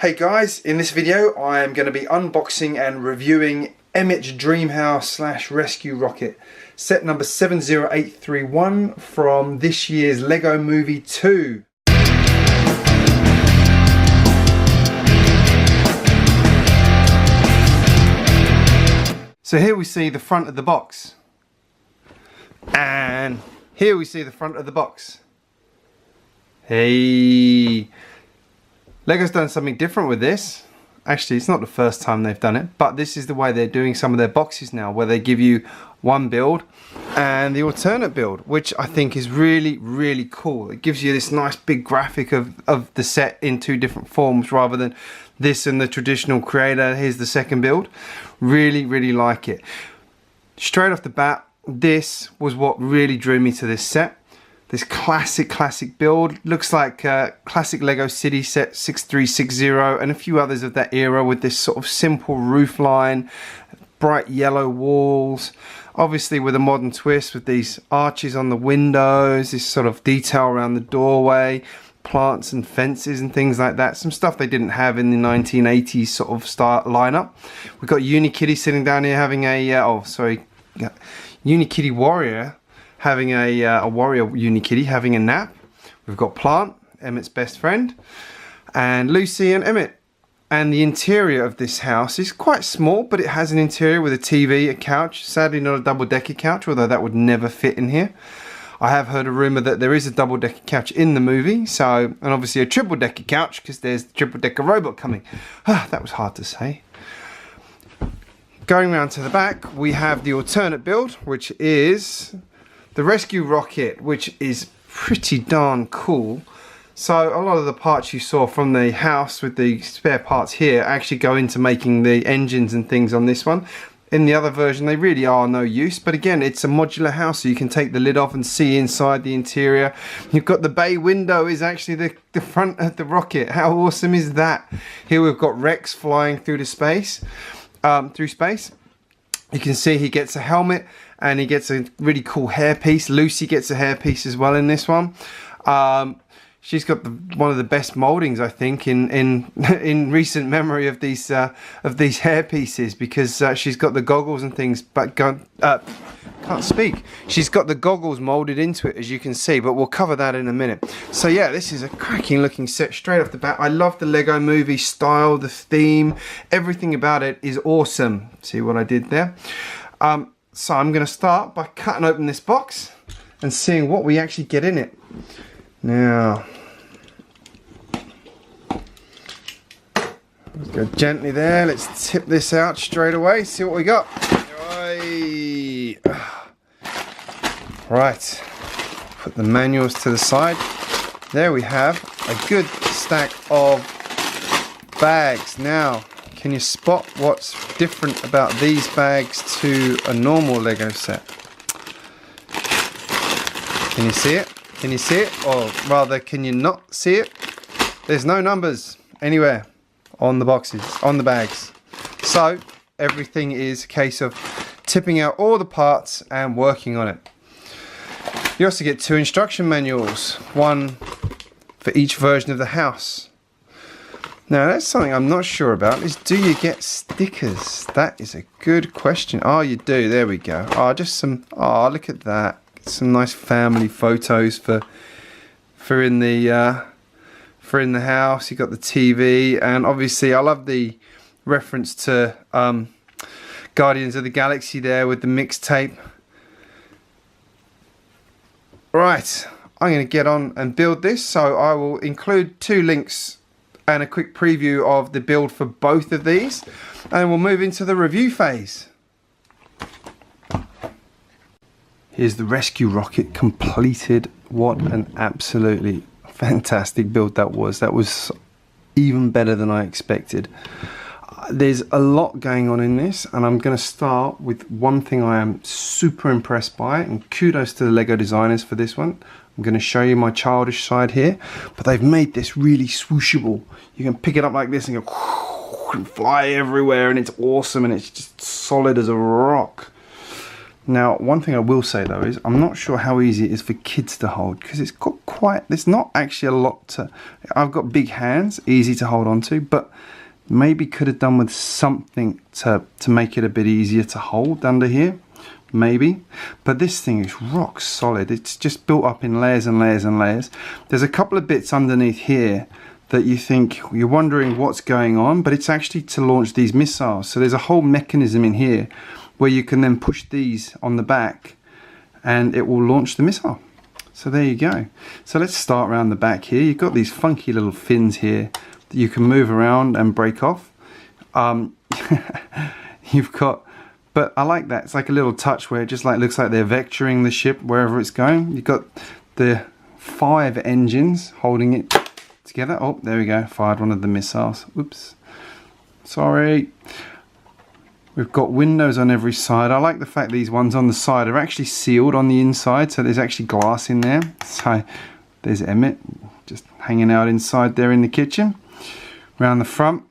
Hey guys, in this video I am going to be unboxing and reviewing Emmett's Dream House / Rescue Rocket, set number 70831 from this year's Lego Movie 2. So here we see the front of the box, and here we see the front of the box. Hey! Lego's done something different with this. Actually, it's not the first time they've done it, but this is the way they're doing some of their boxes now, where they give you one build and the alternate build, which I think is really cool. It gives you this nice big graphic of the set in two different forms, rather than this and the traditional creator. Here's the second build. Really like it. Straight off the bat, this was what really drew me to this set. This classic build. Looks like classic Lego City set 6360 and a few others of that era, with this sort of simple roof line, bright yellow walls, obviously with a modern twist with these arches on the windows, this sort of detail around the doorway, plants and fences and things like that. Some stuff they didn't have in the 1980s sort of start lineup. We've got Unikitty sitting down here having a Unikitty Warrior having a warrior Unikitty having a nap. We've got Plant, Emmett's best friend, and Lucy and Emmett. And the interior of this house is quite small, but it has an interior with a TV, a couch. Sadly not a double-decker couch, although that would never fit in here. I have heard a rumour that there is a double-decker couch in the movie, and obviously a triple-decker couch, because there's the triple-decker robot coming. That was hard to say. Going round to the back, we have the alternate build, which is the Rescue Rocket, which is pretty darn cool. So a lot of the parts you saw from the house with the spare parts here actually go into making the engines and things on this one. In the other version they really are no use, but again, it's a modular house, so you can take the lid off and see inside the interior. You've got the bay window is actually the front of the rocket. How awesome is that? Here we've got Rex flying through space. You can see he gets a helmet and he gets a really cool hairpiece. Lucy gets a hairpiece as well in this one. She's got one of the best moldings, I think, in recent memory of these hairpieces, because she's got the goggles and things. But can't speak. She's got the goggles molded into it, as you can see. But we'll cover that in a minute. So yeah, this is a cracking looking set straight off the bat. I love the Lego Movie style, the theme, everything about it is awesome. See what I did there? So I'm going to start by cutting open this box and seeing what we actually get in it. Now, let's go gently there. Let's tip this out straight away. See what we got. Right. Put the manuals to the side. There we have a good stack of bags. Now, can you spot what's different about these bags to a normal Lego set? Can you see it? Can you see it? Or rather, can you not see it? There's no numbers anywhere on the boxes, on the bags. So everything is a case of tipping out all the parts and working on it. You also get 2 instruction manuals, one for each version of the house. Now that's something I'm not sure about, is do you get stickers? That is a good question. Oh, you do, there we go. Oh, just some, oh, look at that. Some nice family photos for in the house. You got the TV, and obviously I love the reference to Guardians of the Galaxy there with the mixtape. Right, I'm going to get on and build this, so I will include 2 links and a quick preview of the build for both of these, and we'll move into the review phase. Here's the Rescue Rocket completed. What an absolutely fantastic build that was. That was even better than I expected. There's a lot going on in this, and I'm going to start with one thing I am super impressed by, and kudos to the Lego designers for this one. I'm going to show you my childish side here, but they've made this really swooshable. You can pick it up like this and go and fly everywhere, and it's awesome, and it's just solid as a rock. Now, one thing I will say though is I'm not sure how easy it is for kids to hold, because it's got quite, there's not actually a lot to, I've got big hands, easy to hold on to, but maybe could have done with something to make it a bit easier to hold under here, maybe. But this thing is rock solid. It's just built up in layers and layers and layers. There's a couple of bits underneath here that you think, you're wondering what's going on, but it's actually to launch these missiles. So there's a whole mechanism in here where you can then push these on the back and it will launch the missile. So there you go. So let's start around the back here. You've got these funky little fins here that you can move around and break off. You've got, but I like that. It's like a little touch where it just like looks like they're vectoring the ship wherever it's going. You've got the 5 engines holding it together. Oh, there we go. Fired one of the missiles. Oops. Sorry. We've got windows on every side. I like the fact these ones on the side are actually sealed on the inside, so there's actually glass in there. So there's Emmett just hanging out inside there in the kitchen. Around the front,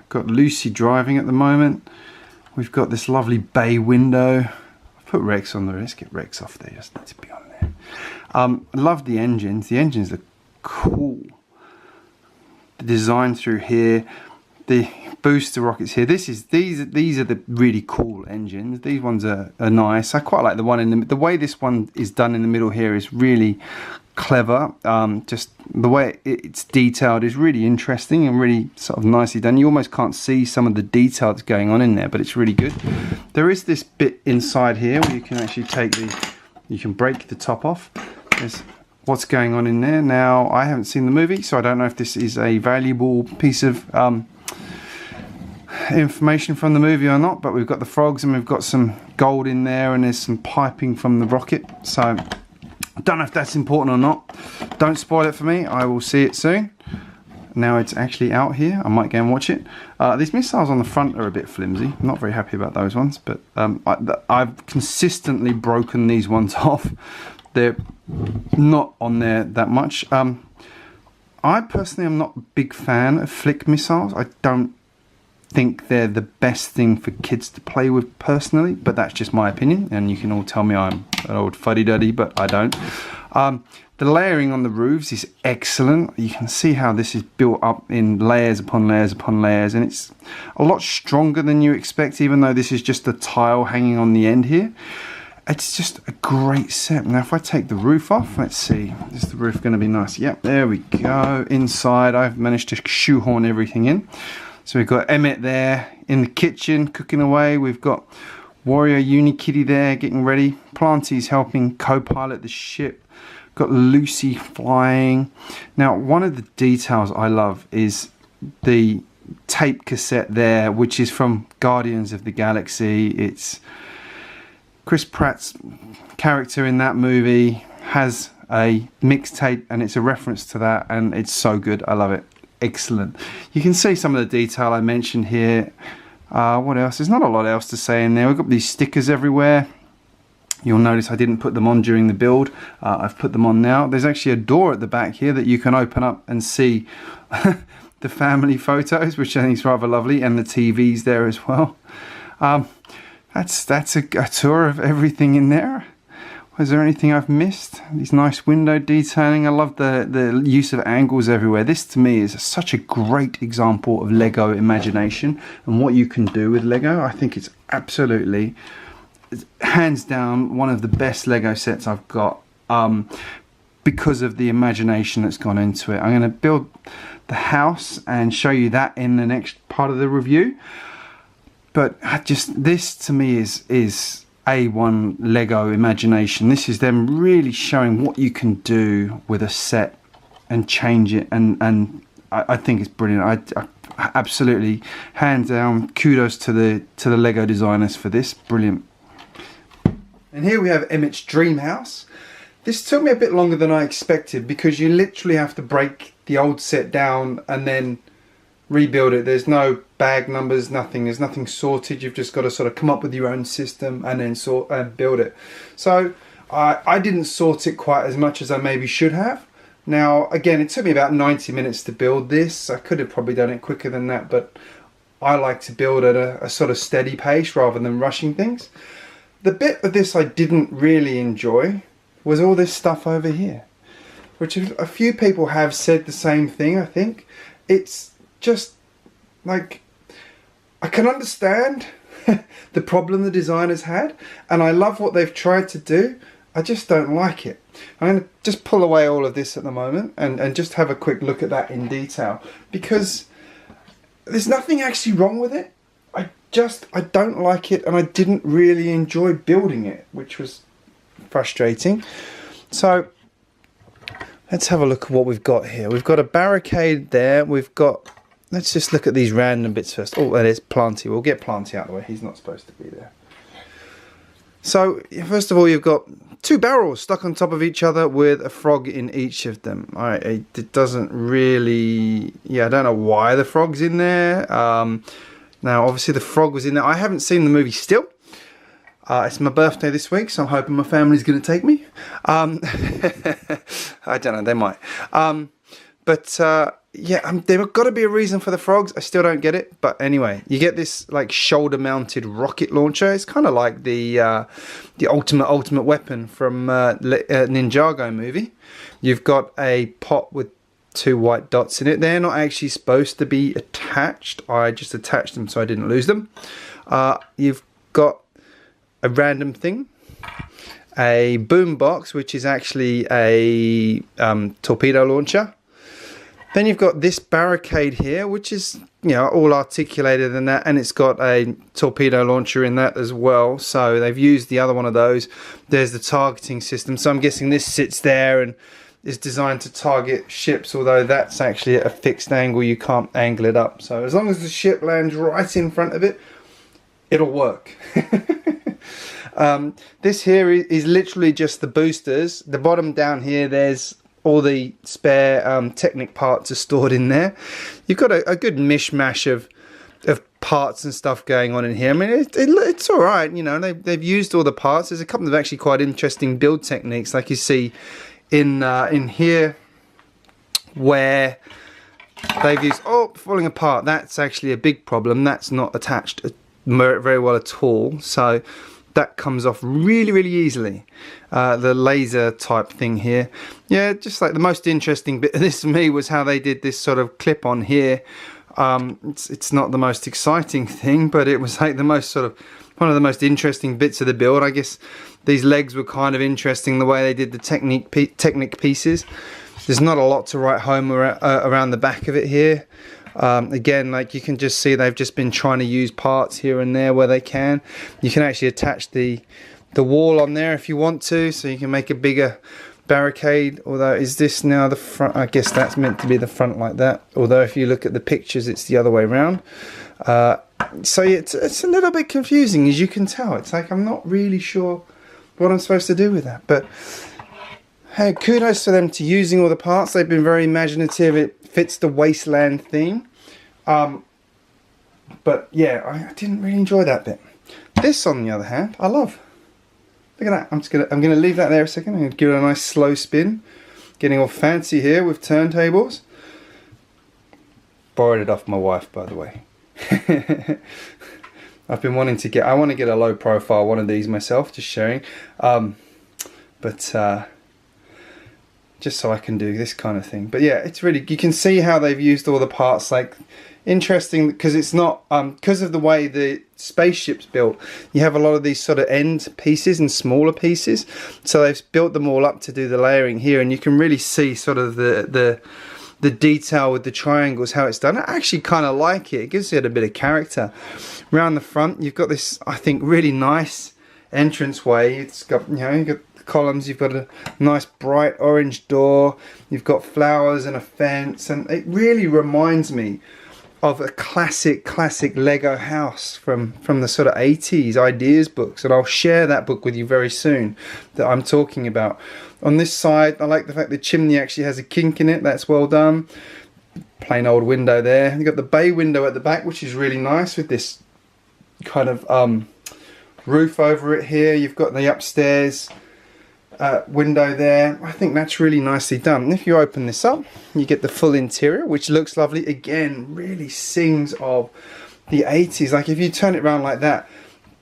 got Lucy driving at the moment. We've got this lovely bay window. I've put Rex on there. Let's get Rex off there. Just need to be on there. I love the engines. The engines are cool. The design through here. The booster rockets here. These are the really cool engines. These ones are nice. I quite like the one in the way this one is done in the middle here is really clever. Just the way it's detailed is really interesting and really sort of nicely done. You almost can't see some of the detail that's going on in there, but it's really good. There is this bit inside here where you can actually you can break the top off. There's what's going on in there. Now, I haven't seen the movie, so I don't know if this is a valuable piece of information from the movie or not, but we've got the frogs and we've got some gold in there and there's some piping from the rocket, so I don't know if that's important or not. Don't spoil it for me. I will see it soon. Now it's actually out here. I might go and watch it. These missiles on the front are a bit flimsy. I'm not very happy about those ones, but I've consistently broken these ones off. They're not on there that much. I personally am not a big fan of flick missiles. I don't think they're the best thing for kids to play with personally, but that's just my opinion, and you can all tell me I'm an old fuddy-duddy, but I don't. The layering on the roofs is excellent. You can see how this is built up in layers upon layers upon layers, and it's a lot stronger than you expect, even though this is just a tile hanging on the end here. It's just a great set. Now if I take the roof off, let's see, is the roof going to be nice? Yep, there we go. Inside I've managed to shoehorn everything in. So we've got Emmett there in the kitchen cooking away. We've got Warrior Unikitty there getting ready. Planty's helping co-pilot the ship. Got Lucy flying. Now, one of the details I love is the tape cassette there, which is from Guardians of the Galaxy. It's Chris Pratt's character in that movie has a mixtape, and it's a reference to that, and it's so good. I love it. Excellent. You can see some of the detail I mentioned here. What else? There's not a lot else to say in there. We've got these stickers everywhere. You'll notice I didn't put them on during the build. I've put them on now. There's actually a door at the back here that you can open up and see the family photos, which I think is rather lovely, and the TVs there as well. That's a tour of everything in there. Was there anything I've missed? These nice window detailing. I love the use of angles everywhere. This to me is such a great example of Lego imagination and what you can do with Lego. I think it's absolutely, hands down, one of the best Lego sets I've got because of the imagination that's gone into it. I'm going to build the house and show you that in the next part of the review. But just this to me is A1 Lego imagination. This is them really showing what you can do with a set and change it, and I think it's brilliant. I absolutely, hands down, kudos to the Lego designers for this. Brilliant. And here we have Emmett's dream house. This took me a bit longer than I expected because you literally have to break the old set down and then rebuild it. There's no bag numbers, nothing. There's nothing sorted. You've just got to sort of come up with your own system and then sort and build it. So I didn't sort it quite as much as I maybe should have. Now again, it took me about 90 minutes to build this. I could have probably done it quicker than that, but I like to build at a sort of steady pace rather than rushing things. The bit of this I didn't really enjoy was all this stuff over here, which a few people have said the same thing, I think. It's just like, I can understand the problem the designers had, and I love what they've tried to do. I just don't like it. I'm going to just pull away all of this at the moment and just have a quick look at that in detail, because there's nothing actually wrong with it. I don't like it, and I didn't really enjoy building it, which was frustrating. So let's have a look at what we've got here. We've got a barricade there. We've got, let's just look at these random bits first. Oh, that is Planty. We'll get Planty out of the way. He's not supposed to be there. So first of all, you've got 2 barrels stuck on top of each other with a frog in each of them. All right, it doesn't really, yeah, I don't know why the frog's in there. Now, obviously the frog was in there. I haven't seen the movie still. It's my birthday this week, so I'm hoping my family's going to take me. I don't know, they might. Yeah, there's got to be a reason for the frogs. I still don't get it. But anyway, you get this like shoulder-mounted rocket launcher. It's kind of like the ultimate weapon from Ninjago movie. You've got a pot with 2 white dots in it. They're not actually supposed to be attached. I just attached them so I didn't lose them. You've got a random thing, a boom box, which is actually a torpedo launcher. Then you've got this barricade here, which is, you know, all articulated in that, and it's got a torpedo launcher in that as well. So they've used the other one of those. There's the targeting system. So I'm guessing this sits there and is designed to target ships, although that's actually at a fixed angle. You can't angle it up. So as long as the ship lands right in front of it, it'll work. This here is literally just the boosters. The bottom down here, there's all the spare Technic parts are stored in there. You've got a good mishmash of parts and stuff going on in here. I mean, it's all right. You know, they've used all the parts. There's a couple of actually quite interesting build techniques, like you see in here, where they've used falling apart. That's actually a big problem. That's not attached very well at all. So that comes off really easily. The laser type thing here, yeah, just like the most interesting bit of this for me was how they did this sort of clip on here. It's not the most exciting thing, but it was like the most sort of one of the most interesting bits of the build. I guess these legs were kind of interesting, the way they did the Technic pieces. There's not a lot to write home around the back of it here. Again, like you can just see, they've just been trying to use parts here and there where they can. You can actually attach the wall on there if you want to, so you can make a bigger barricade. Although, is this now the front? I guess that's meant to be the front like that. Although if you look at the pictures, it's the other way around. So it's a little bit confusing, as you can tell. It's like I'm not really sure what I'm supposed to do with that. But hey, kudos for them to using all the parts. They've been very imaginative. It fits the wasteland theme. But yeah, I didn't really enjoy that bit. This, on the other hand, I love. Look at that. I'm gonna leave that there a second. I'm gonna give it a nice slow spin. Getting all fancy here with turntables. Borrowed it off my wife, by the way. I've been wanting to get. I want to get a low profile one of these myself, just sharing. Just so I can do this kind of thing. But yeah, it's really, you can see how they've used all the parts. Like, interesting, because it's not because of the way the spaceship's built, you have a lot of these sort of end pieces and smaller pieces, so they've built them all up to do the layering here, and you can really see sort of the detail with the triangles, how it's done. I actually kind of like it. It gives it a bit of character. Around the front, you've got this, I think, really nice entranceway. It's got, you know, you've got columns, you've got a nice bright orange door, you've got flowers and a fence, and it really reminds me of a classic Lego house from the sort of 80s ideas books, and I'll share that book with you very soon that I'm talking about. On this side, I like the fact the chimney actually has a kink in it. That's well done. Plain old window there. You've got the bay window at the back, which is really nice, with this kind of roof over it here. You've got the upstairs window there. I think that's really nicely done. And if you open this up, you get the full interior, which looks lovely. Again, really sings of the 80s. Like if you turn it around like that,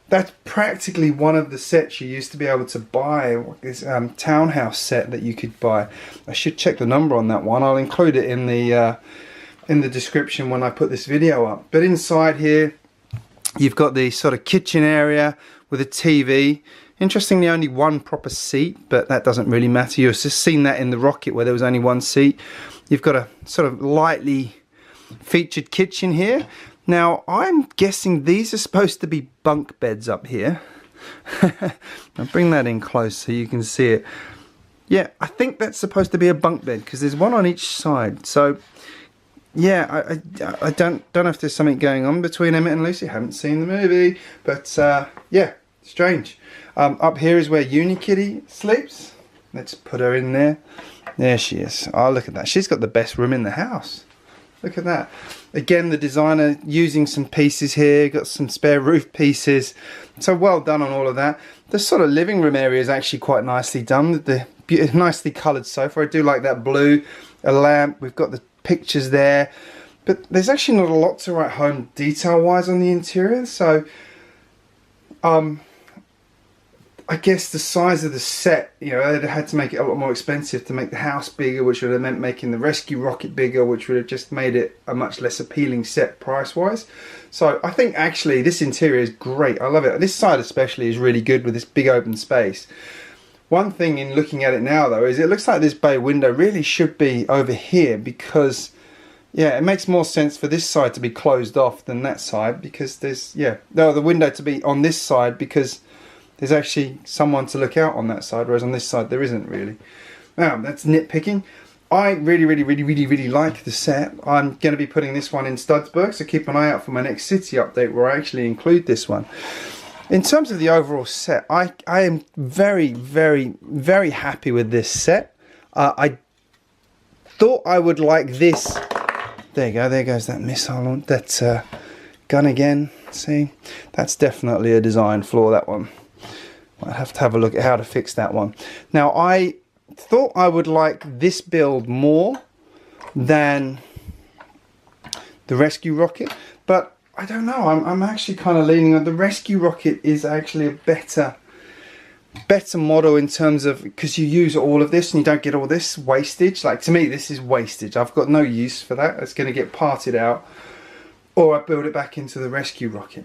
that's practically one of the sets you used to be able to buy. This townhouse set that you could buy. I should check the number on that one. I'll include it in the description when I put this video up. But inside here, you've got the sort of kitchen area with a TV. Interestingly, only one proper seat, but that doesn't really matter. You've just seen that in the Rocket where there was only one seat. You've got a sort of lightly featured kitchen here. Now, I'm guessing these are supposed to be bunk beds up here. I'll bring that in close so you can see it. Yeah, I think that's supposed to be a bunk bed because there's one on each side. So, yeah, I don't know if there's something going on between Emmett and Lucy. I haven't seen the movie, but yeah, strange. Up here is where Unikitty sleeps. Let's put her in there. There she is. Oh, look at that. She's got the best room in the house. Look at that. Again, the designer using some pieces here, got some spare roof pieces. So well done on all of that. The sort of living room area is actually quite nicely done. The nicely coloured sofa. I do like that blue. A lamp. We've got the pictures there. But there's actually not a lot to write home detail-wise on the interior. So, I guess the size of the set, you know, they had to make it a lot more expensive to make the house bigger, which would have meant making the rescue rocket bigger, which would have just made it a much less appealing set price-wise. So I think actually this interior is great. I love it. This side especially is really good with this big open space. One thing in looking at it now though is it looks like this bay window really should be over here because, yeah, it makes more sense for this side to be closed off than that side because there's, yeah, no, the window to be on this side because there's actually someone to look out on that side, whereas on this side there isn't really. Now, that's nitpicking. I really like the set. I'm going to be putting this one in Studsburg, so keep an eye out for my next city update where I actually include this one. In terms of the overall set, I am very happy with this set. I thought I would like this. There you go, there goes that missile, that gun again. See, that's definitely a design flaw, that one. I'll have to have a look at how to fix that one. Now, I thought I would like this build more than the rescue rocket, but I don't know. I'm actually kind of leaning on the rescue rocket is actually a better model in terms of, because you use all of this and you don't get all this wastage. Like, to me, this is wastage. I've got no use for that. It's going to get parted out, or I build it back into the rescue rocket.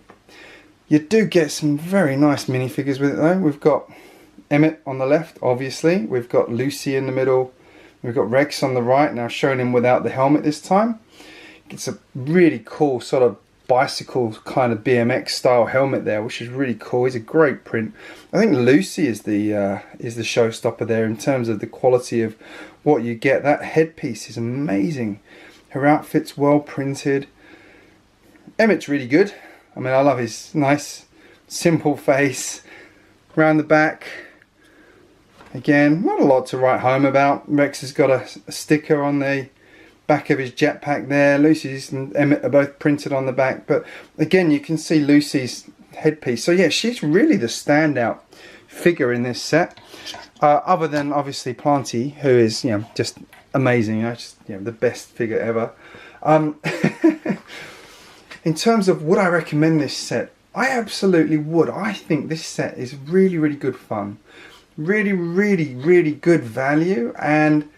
You do get some very nice minifigures with it though. We've got Emmett on the left, obviously. We've got Lucy in the middle. We've got Rex on the right, now showing him without the helmet this time. It's a really cool sort of bicycle kind of BMX style helmet there, which is really cool. He's a great print. I think Lucy is the showstopper there in terms of the quality of what you get. That headpiece is amazing. Her outfit's well printed. Emmett's really good. I mean, I love his nice, simple face. Round the back, again, not a lot to write home about. Rex has got a sticker on the back of his jetpack there. Lucy's and Emmett are both printed on the back. But again, you can see Lucy's headpiece. So yeah, she's really the standout figure in this set. Other than, obviously, Planty, who is, you know, just amazing. Just, you know, the best figure ever. In terms of would I recommend this set, I absolutely would. I think this set is really good fun. Really good value. And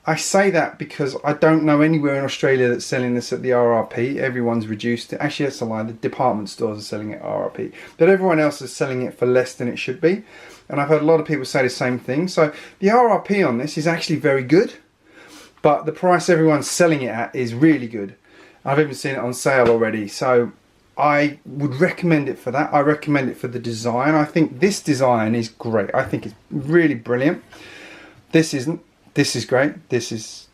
I say that because I don't know anywhere in Australia that's selling this at the RRP. Everyone's reduced it. Actually, that's a lie. The department stores are selling it at RRP. But everyone else is selling it for less than it should be. And I've heard a lot of people say the same thing. So the RRP on this is actually very good. But the price everyone's selling it at is really good. I've even seen it on sale already, so I would recommend it for that. I recommend it for the design. I think this design is great. I think it's really brilliant. This isn't. This is great. This is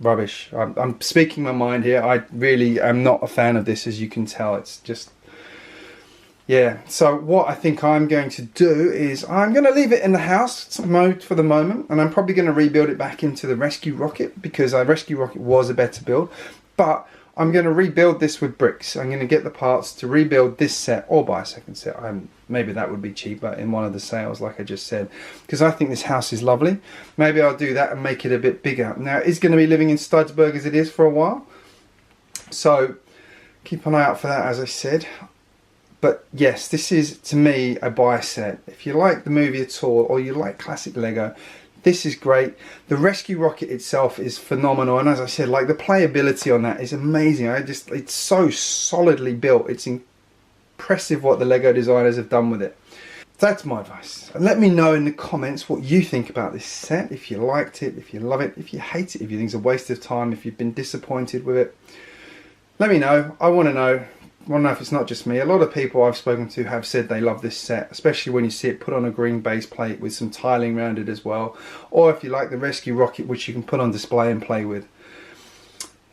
rubbish. I'm speaking my mind here. I really am not a fan of this, as you can tell. It's just, yeah. So what I think I'm going to do is I'm going to leave it in the house mode for the moment, and I'm probably going to rebuild it back into the rescue rocket because our rescue rocket was a better build. But I'm going to rebuild this with bricks. I'm going to get the parts to rebuild this set or buy a second set. Maybe that would be cheaper in one of the sales, like I just said, because I think this house is lovely. Maybe I'll do that and make it a bit bigger. Now, it is going to be living in Studsburg as it is for a while, so keep an eye out for that, as I said. But yes, this is to me a buy set. If you like the movie at all, or you like classic Lego, this is great. The rescue rocket itself is phenomenal, and as I said, like the playability on that is amazing. It's so solidly built. It's impressive what the Lego designers have done with it. That's my advice. And let me know in the comments what you think about this set. If you liked it, if you love it, if you hate it, if you think it's a waste of time, if you've been disappointed with it. Let me know. I want to know. I want to know if it's not just me. A lot of people I've spoken to have said they love this set, especially when you see it put on a green base plate with some tiling around it as well. Or if you like the rescue rocket, which you can put on display and play with.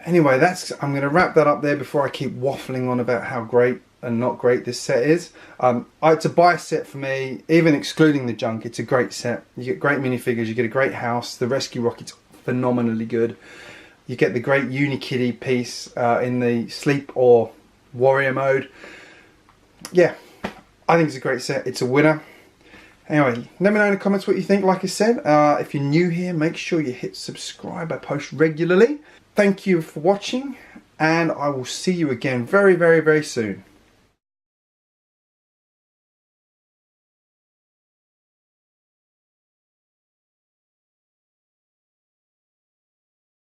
Anyway, I'm going to wrap that up there before I keep waffling on about how great and not great this set is. It's a buy set for me, even excluding the junk. It's a great set. You get great minifigures, you get a great house. The rescue rocket's phenomenally good. You get the great Unikitty piece in the sleep or warrior mode. Yeah, I think it's a great set. It's a winner. Anyway, let me know in the comments what you think. Like I said, if you're new here, make sure you hit subscribe. I post regularly. Thank you for watching, and I will see you again very, very, very soon.